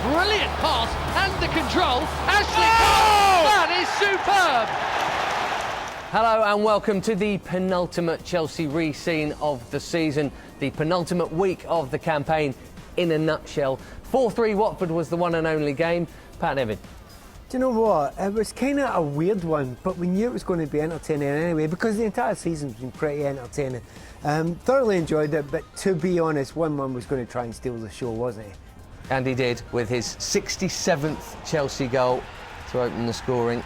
brilliant pass and the control. Ashley Cole, that is superb. Hello and welcome to the penultimate Chelsea re-scene of the season, the penultimate week of the campaign in a nutshell. 4-3 Watford was the one and only game. Pat and Evan. Do you know what? It was kind of a weird one, but we knew it was going to be entertaining anyway because the entire season's been pretty entertaining. Thoroughly enjoyed it, but to be honest, 1-1 was going to try and steal the show, wasn't he? And he did, with his 67th Chelsea goal to open the scoring.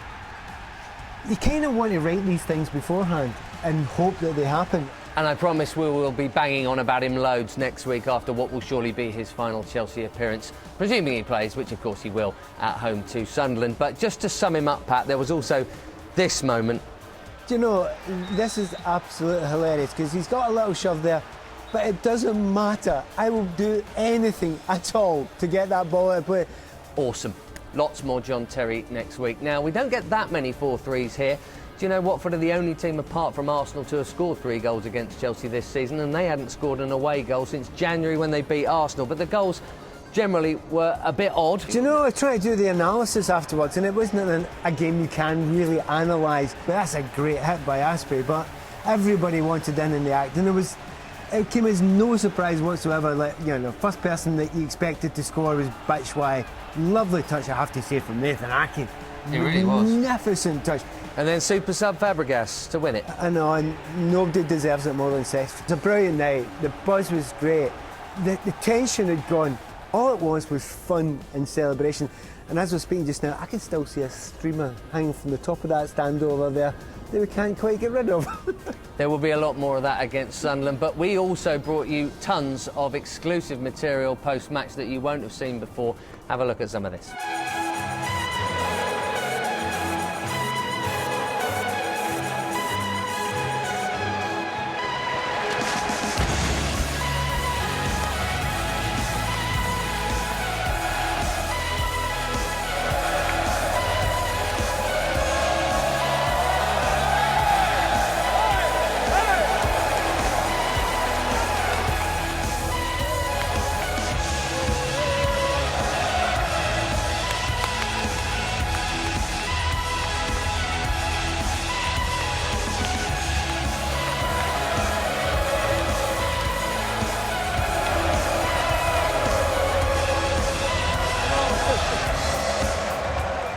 You kind of want to write these things beforehand and hope that they happen. And I promise we will be banging on about him loads next week after what will surely be his final Chelsea appearance, presuming he plays, which of course he will, at home to Sunderland. But just to sum him up, Pat, there was also this moment. Do you know, this is absolutely hilarious because he's got a little shove there, but it doesn't matter. I will do anything at all to get that ball out of play. Awesome. Lots more John Terry next week. Now, we don't get that many 4-3s here. Do you know Watford are the only team apart from Arsenal to have scored 3 goals against Chelsea this season, and they hadn't scored an away goal since January when they beat Arsenal. But the goals generally were a bit odd. Do you know, I tried to do the analysis afterwards, and it wasn't a game you can really analyse. But that's a great hit by Asprey, but everybody wanted in the act, and it came as no surprise whatsoever. Like, you know, the first person that you expected to score was Batshuayi. Lovely touch, I have to say, from Nathan Ake. It really was. Magnificent touch. And then super sub Fabregas to win it. I know, and nobody deserves it more than Seth. It's a brilliant night. The buzz was great. The tension had gone. All it was fun and celebration. And as we're speaking just now, I can still see a streamer hanging from the top of that stand over there that we can't quite get rid of. There will be a lot more of that against Sunderland, but we also brought you tons of exclusive material post-match that you won't have seen before. Have a look at some of this.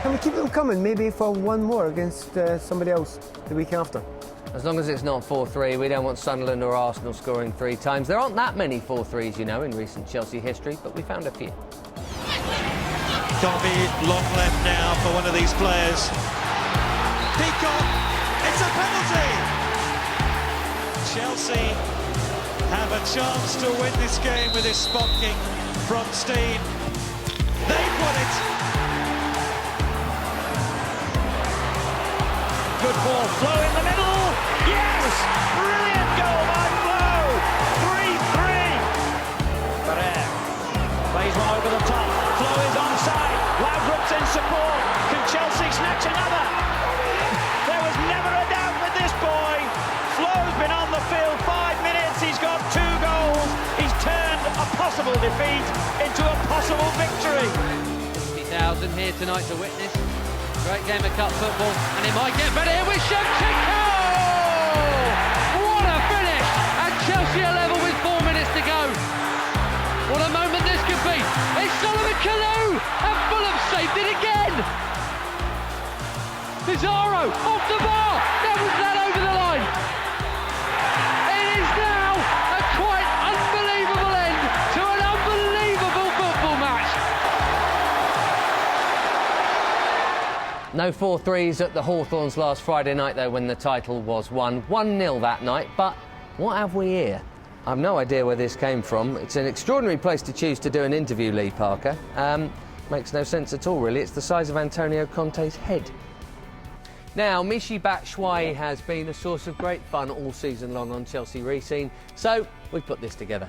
Can we keep them coming, maybe for one more against somebody else the week after? As long as it's not 4-3, we don't want Sunderland or Arsenal scoring 3 times. There aren't that many 4-3s, you know, in recent Chelsea history, but we found a few. Can't be long left now for one of these players. Peacock, it's a penalty! Chelsea have a chance to win this game with this spot kick from Steen. They've won it! Good ball, Flo in the middle. Yes! Brilliant goal by Flo. 3-3. Barrère plays one over the top. Flo is onside. Laudrup's in support. Can Chelsea snatch another? There was never a doubt with this boy. Flo's been on the field 5 minutes. He's got 2 goals. He's turned a possible defeat into a possible victory. 50,000 here tonight to witness. Great game of cup football, and it might get better here with Shevchenko! What a finish! And Chelsea are level with 4 minutes to go. What a moment this could be. It's Solomon Kalou, and Fulham saved it again. Pizarro off the bar. That was that over the line. It is now a quite unbelievable end to an unbelievable football match. No 4-3s at the Hawthorns last Friday night, though, when the title was won. 1-0 that night, but what have we here? I've no idea where this came from. It's an extraordinary place to choose to do an interview, Lee Parker. Makes no sense at all, really. It's the size of Antonio Conte's head. Now, Michy Batshuayi has been a source of great fun all season long on Chelsea Re-Scene, so we put this together.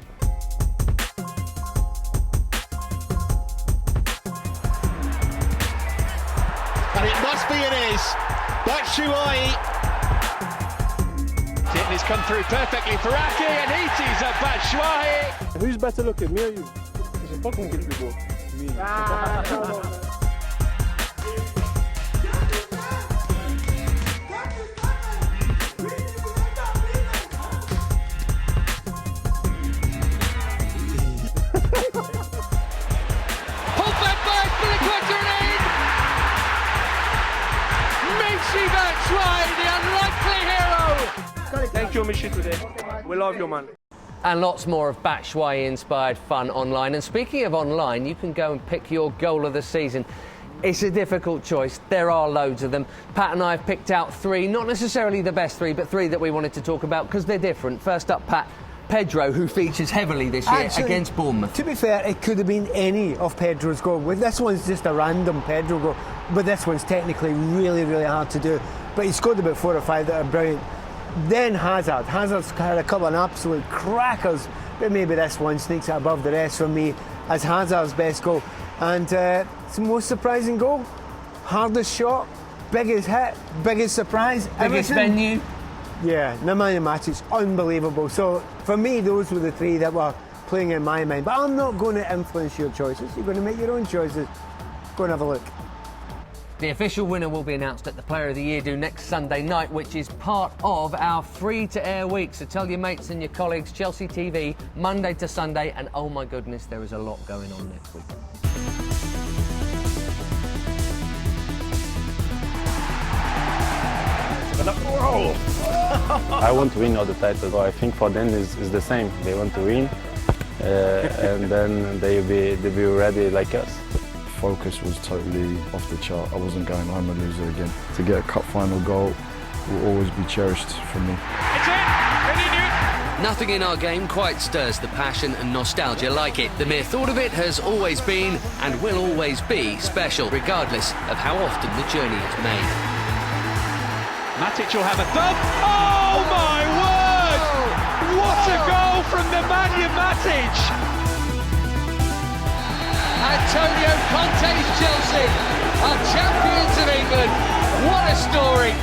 And it must be an is. Batshuayi. He's come through perfectly for Ake, and he tees up Batshuayi. Who's better looking, me or you? It's a fucking good ball. Michy Batshuayi, the unlikely hero! Thank you, Michy, today. We love you, man. And lots more of Batshuayi-inspired fun online. And speaking of online, you can go and pick your goal of the season. It's a difficult choice. There are loads of them. Pat and I have picked out three, not necessarily the best three, but three that we wanted to talk about because they're different. First up, Pat, Pedro, who features heavily this year against Bournemouth. To be fair, it could have been any of Pedro's goal. This one's just a random Pedro goal, but this one's technically really, really hard to do. But he scored about 4 or 5 that are brilliant. Then Hazard. Hazard's had a couple of absolute crackers, but maybe this one sneaks it above the rest for me as Hazard's best goal. And it's the most surprising goal, hardest shot, biggest hit, biggest surprise, Biggest everything. venue. Yeah, Nemanja Matic, unbelievable. So for me, those were the three that were playing in my mind. But I'm not going to influence your choices. You're going to make your own choices. Go and have a look. The official winner will be announced at the Player of the Year do next Sunday night, which is part of our free-to-air week. So tell your mates and your colleagues, Chelsea TV, Monday to Sunday, and oh my goodness, there is a lot going on next week. I want to win all the titles. So I think for them is the same. They want to win, and then they'll be ready like us. Focus was totally off the chart. I wasn't going, I'm a loser again. To get a cup final goal will always be cherished for me. It's in! Nothing in our game quite stirs the passion and nostalgia like it. The mere thought of it has always been and will always be special, regardless of how often the journey is made. Matic will have a thumb. Oh my word! What a goal from Nemanja Matic! Antonio Conte's Chelsea are champions of England. What a story!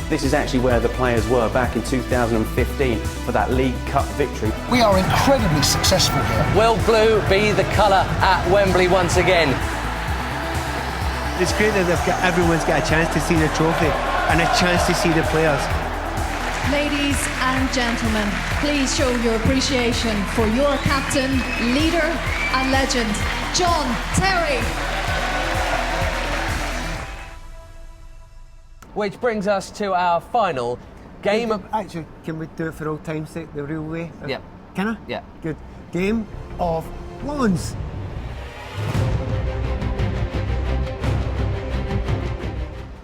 This is actually where the players were back in 2015 for that League Cup victory. We are incredibly successful here. Will blue be the colour at Wembley once again? It's great that everyone's got a chance to see the trophy and a chance to see the players. Ladies and gentlemen, please show your appreciation for your captain, leader and legend, John Terry. Which brings us to our final game of... Actually, can we do it for old time's sake, the real way? Yeah. Can I? Yeah. Good. Game of loans.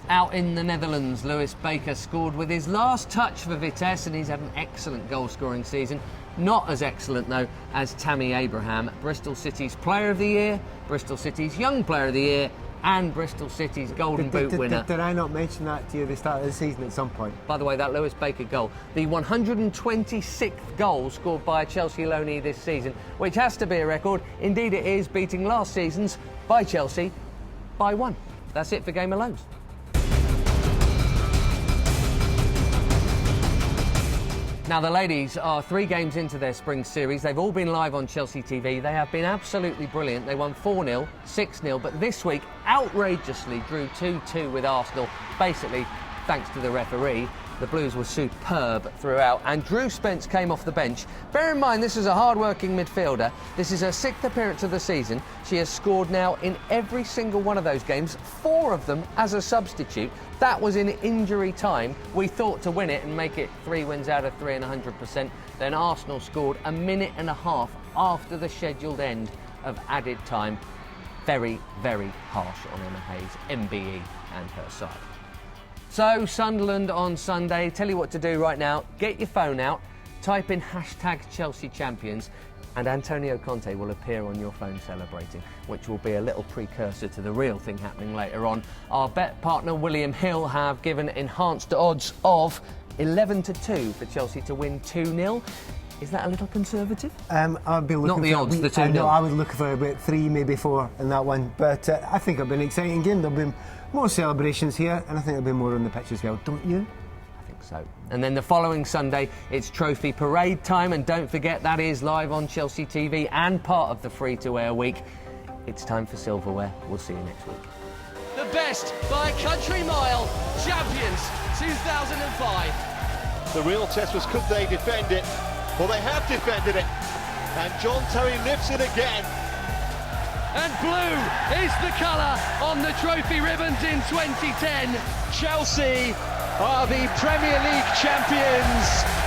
Out in the Netherlands, Lewis Baker scored with his last touch for Vitesse, and he's had an excellent goal-scoring season. Not as excellent, though, as Tammy Abraham, Bristol City's Player of the Year, Bristol City's Young Player of the Year, and Bristol City's Golden Boot winner. Did I not mention that to you at the start of the season at some point? By the way, that Lewis Baker goal, the 126th goal scored by a Chelsea loanee this season, which has to be a record. Indeed it is, beating last season's by Chelsea by 1. That's it for Game of Loans. Now, the ladies are 3 games into their spring series. They've all been live on Chelsea TV. They have been absolutely brilliant. They won 4-0, 6-0, but this week outrageously drew 2-2 with Arsenal, basically thanks to the referee. The Blues were superb throughout, and Drew Spence came off the bench. Bear in mind, this is a hard-working midfielder. This is her 6th appearance of the season. She has scored now in every single one of those games, 4 of them as a substitute. That was in injury time. We thought to win it and make it 3 wins out of 3 and 100%. Then Arsenal scored a minute and a half after the scheduled end of added time. Very, very harsh on Emma Hayes, MBE, and her side. So, Sunderland on Sunday. Tell you what to do right now. Get your phone out, type in #Chelsea Champions, and Antonio Conte will appear on your phone celebrating, which will be a little precursor to the real thing happening later on. Our bet partner William Hill have given enhanced odds of 11-2 for Chelsea to win 2-0. Is that a little conservative? I'd be looking Not the for odds, the 2-0. No, I would look for about 3, maybe 4 in that one. But I think it'll be an exciting game. There'll be more celebrations here, and I think there'll be more on the pitch as well, don't you? I think so. And then the following Sunday, it's Trophy Parade time, and don't forget that is live on Chelsea TV and part of the free-to-air week. It's time for silverware. We'll see you next week. The best by a country mile, champions 2005. The real test was, could they defend it? Well, they have defended it. And John Terry lifts it again. And blue is the colour on the trophy ribbons in 2010. Chelsea are the Premier League champions.